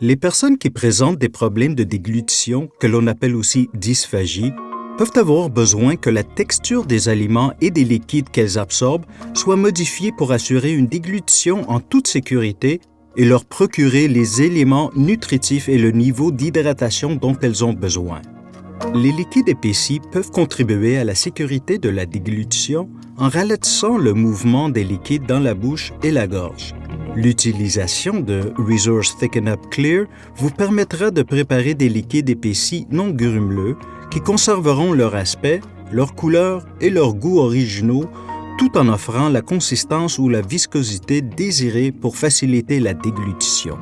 Les personnes qui présentent des problèmes de déglutition, que l'on appelle aussi dysphagie, peuvent avoir besoin que la texture des aliments et des liquides qu'elles absorbent soit modifiée pour assurer une déglutition en toute sécurité et leur procurer les éléments nutritifs et le niveau d'hydratation dont elles ont besoin. Les liquides épaissis peuvent contribuer à la sécurité de la déglutition en ralentissant le mouvement des liquides dans la bouche et la gorge. L'utilisation de Resource Thicken Up Clear vous permettra de préparer des liquides épaissis non grumeleux qui conserveront leur aspect, leur couleur et leur goût originaux tout en offrant la consistance ou la viscosité désirée pour faciliter la déglutition.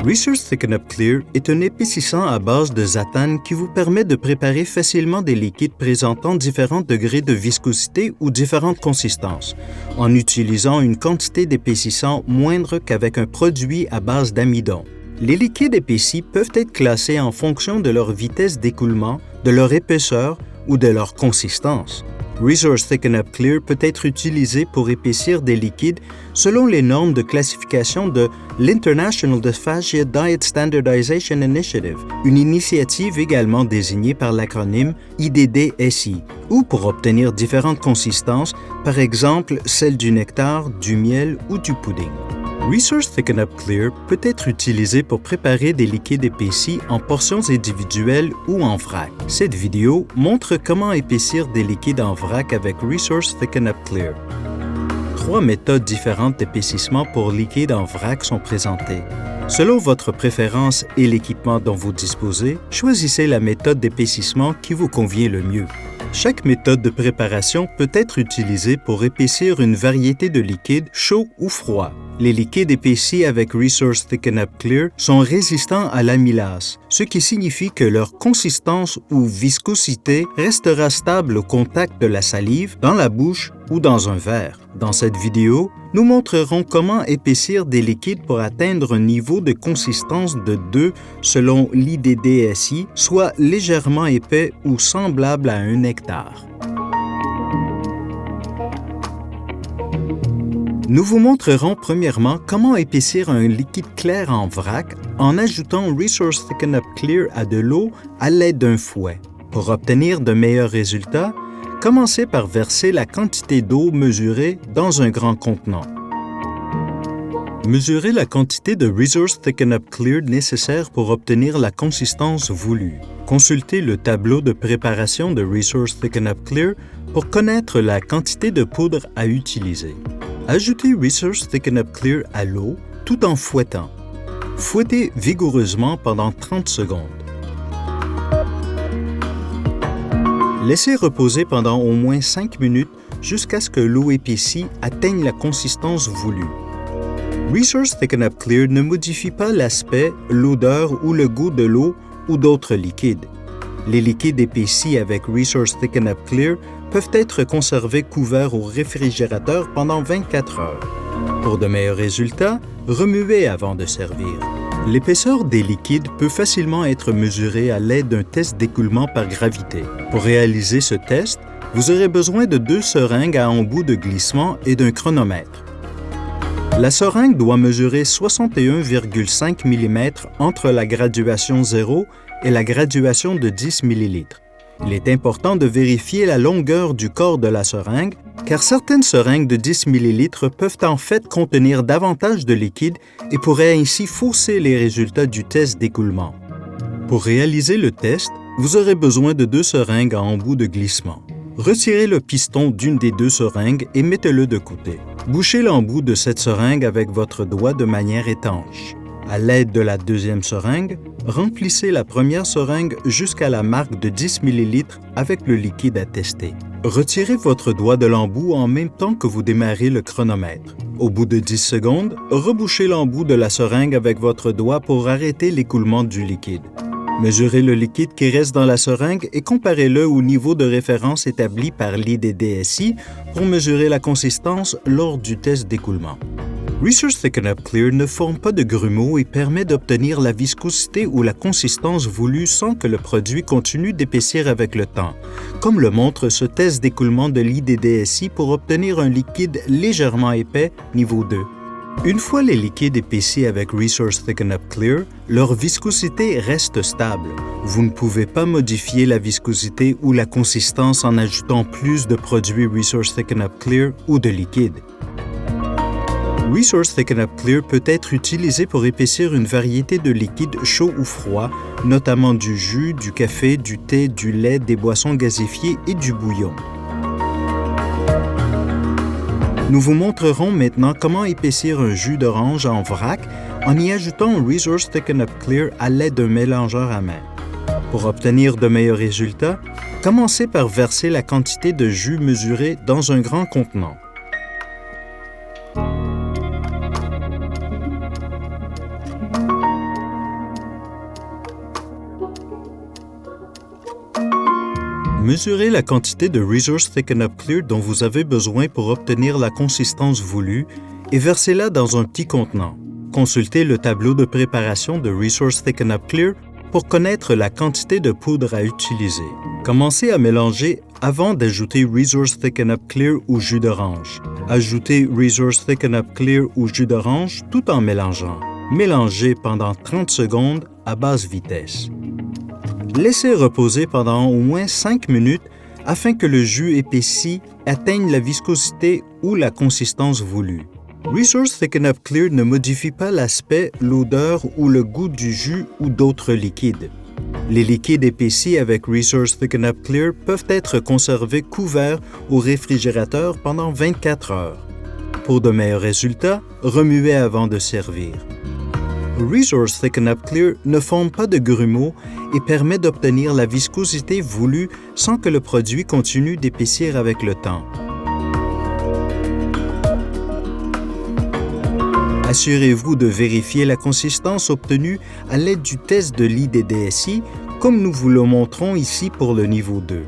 Resource Thicken Up Clear est un épaississant à base de zatane qui vous permet de préparer facilement des liquides présentant différents degrés de viscosité ou différentes consistances, en utilisant une quantité d'épaississant moindre qu'avec un produit à base d'amidon. Les liquides épaissis peuvent être classés en fonction de leur vitesse d'écoulement, de leur épaisseur ou de leur consistance. Resource Thicken Up Clear peut être utilisé pour épaissir des liquides selon les normes de classification de l'International Dysphagia Diet Standardization Initiative, une initiative également désignée par l'acronyme IDDSI, ou pour obtenir différentes consistances, par exemple celle du nectar, du miel ou du pudding. Resource Thicken Up Clear peut être utilisé pour préparer des liquides épaissis en portions individuelles ou en vrac. Cette vidéo montre comment épaissir des liquides en vrac avec Resource Thicken Up Clear. 3 méthodes différentes d'épaississement pour liquides en vrac sont présentées. Selon votre préférence et l'équipement dont vous disposez, choisissez la méthode d'épaississement qui vous convient le mieux. Chaque méthode de préparation peut être utilisée pour épaissir une variété de liquides chauds ou froids. Les liquides épaissis avec Resource Thicken Up Clear sont résistants à l'amylase, ce qui signifie que leur consistance ou viscosité restera stable au contact de la salive, dans la bouche ou dans un verre. Dans cette vidéo, nous montrerons comment épaissir des liquides pour atteindre un niveau de consistance de 2 selon l'IDDSI, soit légèrement épais ou semblable à un nectar. Nous vous montrerons premièrement comment épaissir un liquide clair en vrac en ajoutant Resource Thicken Up Clear à de l'eau à l'aide d'un fouet. Pour obtenir de meilleurs résultats, commencez par verser la quantité d'eau mesurée dans un grand contenant. Mesurez la quantité de Resource Thicken Up Clear nécessaire pour obtenir la consistance voulue. Consultez le tableau de préparation de Resource Thicken Up Clear pour connaître la quantité de poudre à utiliser. Ajoutez Resource Thicken Up Clear à l'eau tout en fouettant. Fouettez vigoureusement pendant 30 secondes. Laissez reposer pendant au moins 5 minutes jusqu'à ce que l'eau épaissie atteigne la consistance voulue. Resource Thicken Up Clear ne modifie pas l'aspect, l'odeur ou le goût de l'eau ou d'autres liquides. Les liquides épaissis avec Resource Thicken Up Clear peuvent être conservés couverts au réfrigérateur pendant 24 heures. Pour de meilleurs résultats, remuez avant de servir. L'épaisseur des liquides peut facilement être mesurée à l'aide d'un test d'écoulement par gravité. Pour réaliser ce test, vous aurez besoin de 2 seringues à embout de glissement et d'un chronomètre. La seringue doit mesurer 61,5 mm entre la graduation 0 et la graduation de 10 ml. Il est important de vérifier la longueur du corps de la seringue, car certaines seringues de 10 ml peuvent en fait contenir davantage de liquide et pourraient ainsi fausser les résultats du test d'écoulement. Pour réaliser le test, vous aurez besoin de 2 seringues à embout de glissement. Retirez le piston d'une des 2 seringues et mettez-le de côté. Bouchez l'embout de cette seringue avec votre doigt de manière étanche. À l'aide de la deuxième seringue, remplissez la première seringue jusqu'à la marque de 10 ml avec le liquide à tester. Retirez votre doigt de l'embout en même temps que vous démarrez le chronomètre. Au bout de 10 secondes, rebouchez l'embout de la seringue avec votre doigt pour arrêter l'écoulement du liquide. Mesurez le liquide qui reste dans la seringue et comparez-le au niveau de référence établi par l'IDDSI pour mesurer la consistance lors du test d'écoulement. Resource Thicken Up Clear ne forme pas de grumeaux et permet d'obtenir la viscosité ou la consistance voulue sans que le produit continue d'épaissir avec le temps, comme le montre ce test d'écoulement de l'IDDSI pour obtenir un liquide légèrement épais niveau 2. Une fois les liquides épaissis avec Resource Thicken Up Clear, leur viscosité reste stable. Vous ne pouvez pas modifier la viscosité ou la consistance en ajoutant plus de produits Resource Thicken Up Clear ou de liquide. Resource Thicken Up Clear peut être utilisé pour épaissir une variété de liquides chauds ou froids, notamment du jus, du café, du thé, du lait, des boissons gazéfiées et du bouillon. Nous vous montrerons maintenant comment épaissir un jus d'orange en vrac en y ajoutant un Resource Thicken Up Clear à l'aide d'un mélangeur à main. Pour obtenir de meilleurs résultats, commencez par verser la quantité de jus mesurée dans un grand contenant. Mesurez la quantité de Resource Thicken Up Clear dont vous avez besoin pour obtenir la consistance voulue et versez-la dans un petit contenant. Consultez le tableau de préparation de Resource Thicken Up Clear pour connaître la quantité de poudre à utiliser. Commencez à mélanger avant d'ajouter Resource Thicken Up Clear ou jus d'orange. Ajoutez Resource Thicken Up Clear ou jus d'orange tout en mélangeant. Mélangez pendant 30 secondes à basse vitesse. Laissez reposer pendant au moins 5 minutes afin que le jus épaissi atteigne la viscosité ou la consistance voulue. Resource Thicken Up Clear ne modifie pas l'aspect, l'odeur ou le goût du jus ou d'autres liquides. Les liquides épaissis avec Resource Thicken Up Clear peuvent être conservés couverts au réfrigérateur pendant 24 heures. Pour de meilleurs résultats, remuez avant de servir. Resource Thicken Up Clear ne forme pas de grumeaux et permet d'obtenir la viscosité voulue sans que le produit continue d'épaissir avec le temps. Assurez-vous de vérifier la consistance obtenue à l'aide du test de l'IDDSI, comme nous vous le montrons ici pour le niveau 2.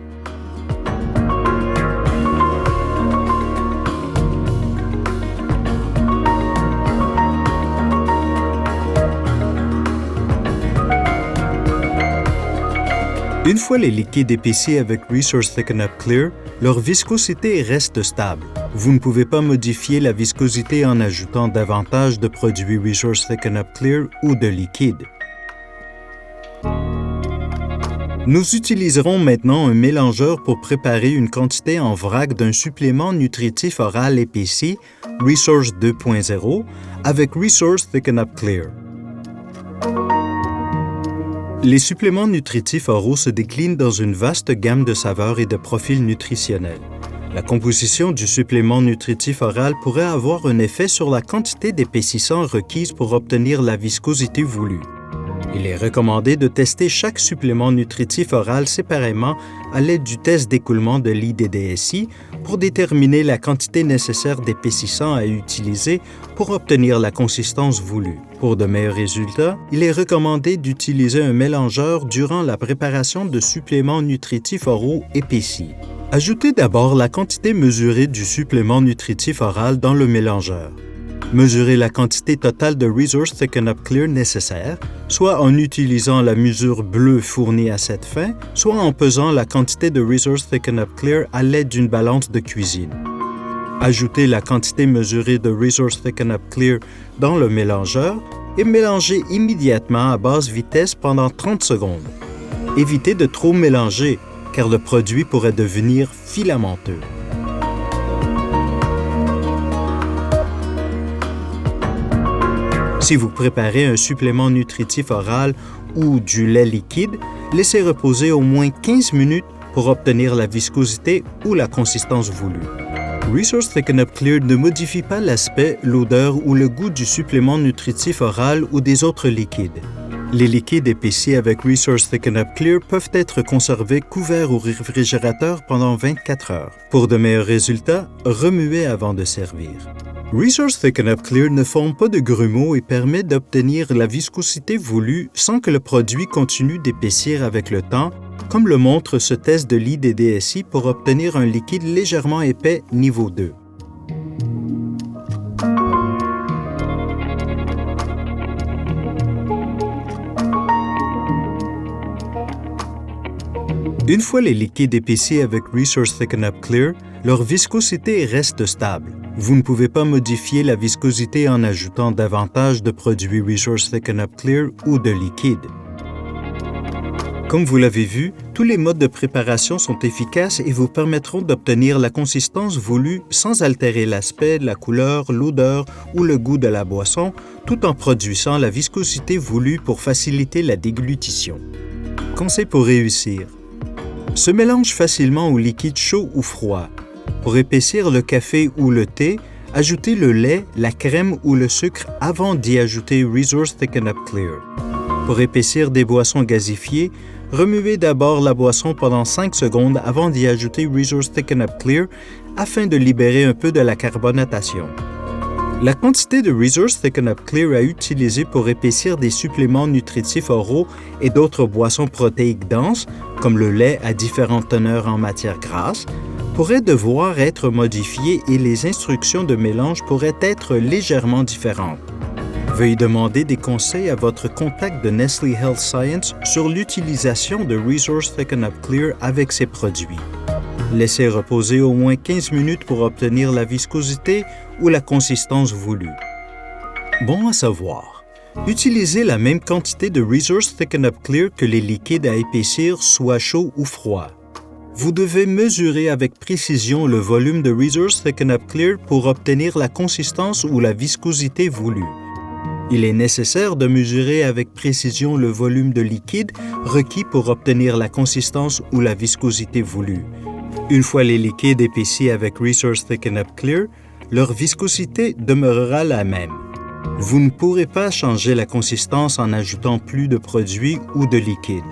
Une fois les liquides épaissis avec Resource Thicken Up Clear, leur viscosité reste stable. Vous ne pouvez pas modifier la viscosité en ajoutant davantage de produits Resource Thicken Up Clear ou de liquide. Nous utiliserons maintenant un mélangeur pour préparer une quantité en vrac d'un supplément nutritif oral épaissi, Resource 2.0, avec Resource Thicken Up Clear. Les suppléments nutritifs oraux se déclinent dans une vaste gamme de saveurs et de profils nutritionnels. La composition du supplément nutritif oral pourrait avoir un effet sur la quantité d'épaississant requise pour obtenir la viscosité voulue. Il est recommandé de tester chaque supplément nutritif oral séparément à l'aide du test d'écoulement de l'IDDSI pour déterminer la quantité nécessaire d'épaississant à utiliser pour obtenir la consistance voulue. Pour de meilleurs résultats, il est recommandé d'utiliser un mélangeur durant la préparation de suppléments nutritifs oraux épaissis. Ajoutez d'abord la quantité mesurée du supplément nutritif oral dans le mélangeur. Mesurez la quantité totale de Resource Thicken Up Clear nécessaire, soit en utilisant la mesure bleue fournie à cette fin, soit en pesant la quantité de Resource Thicken Up Clear à l'aide d'une balance de cuisine. Ajoutez la quantité mesurée de Resource Thicken Up Clear dans le mélangeur et mélangez immédiatement à basse vitesse pendant 30 secondes. Évitez de trop mélanger, car le produit pourrait devenir filamenteux. Si vous préparez un supplément nutritif oral ou du lait liquide, laissez reposer au moins 15 minutes pour obtenir la viscosité ou la consistance voulue. Resource Thicken Up Clear ne modifie pas l'aspect, l'odeur ou le goût du supplément nutritif oral ou des autres liquides. Les liquides épaissis avec Resource Thicken Up Clear peuvent être conservés couverts au réfrigérateur pendant 24 heures. Pour de meilleurs résultats, remuez avant de servir. Resource Thicken Up Clear ne forme pas de grumeaux et permet d'obtenir la viscosité voulue sans que le produit continue d'épaissir avec le temps, comme le montre ce test de l'IDDSI pour obtenir un liquide légèrement épais niveau 2. Une fois les liquides épaissis avec Resource Thicken Up Clear, leur viscosité reste stable. Vous ne pouvez pas modifier la viscosité en ajoutant davantage de produits Resource Thicken Up Clear ou de liquide. Comme vous l'avez vu, tous les modes de préparation sont efficaces et vous permettront d'obtenir la consistance voulue sans altérer l'aspect, la couleur, l'odeur ou le goût de la boisson, tout en produisant la viscosité voulue pour faciliter la déglutition. Conseil pour réussir. Se mélange facilement au liquide chaud ou froid. Pour épaissir le café ou le thé, ajoutez le lait, la crème ou le sucre avant d'y ajouter Resource Thicken Up Clear. Pour épaissir des boissons gazifiées, remuez d'abord la boisson pendant 5 secondes avant d'y ajouter Resource Thicken Up Clear afin de libérer un peu de la carbonatation. La quantité de Resource Thicken Up Clear à utiliser pour épaissir des suppléments nutritifs oraux et d'autres boissons protéiques denses, comme le lait à différentes teneurs en matière grasse, pourrait devoir être modifiée et les instructions de mélange pourraient être légèrement différentes. Veuillez demander des conseils à votre contact de Nestlé Health Science sur l'utilisation de Resource Thicken Up Clear avec ces produits. Laissez reposer au moins 15 minutes pour obtenir la viscosité ou la consistance voulue. Bon à savoir. Utilisez la même quantité de Resource Thicken Up Clear que les liquides à épaissir, soit chauds ou froids. Vous devez mesurer avec précision le volume de Resource Thicken Up Clear pour obtenir la consistance ou la viscosité voulue. Il est nécessaire de mesurer avec précision le volume de liquide requis pour obtenir la consistance ou la viscosité voulue. Une fois les liquides épaissis avec Resource Thicken Up Clear, leur viscosité demeurera la même. Vous ne pourrez pas changer la consistance en ajoutant plus de produits ou de liquide.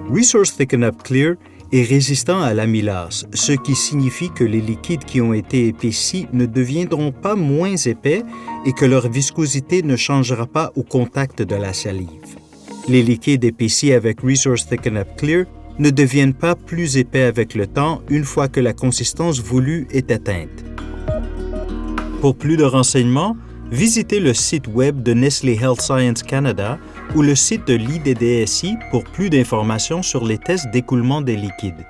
Resource Thicken Up Clear est résistant à l'amylase, ce qui signifie que les liquides qui ont été épaissis ne deviendront pas moins épais et que leur viscosité ne changera pas au contact de la salive. Les liquides épaissis avec Resource Thicken Up Clear ne deviennent pas plus épais avec le temps une fois que la consistance voulue est atteinte. Pour plus de renseignements, visitez le site web de Nestlé Health Science Canada ou le site de l'IDDSI pour plus d'informations sur les tests d'écoulement des liquides.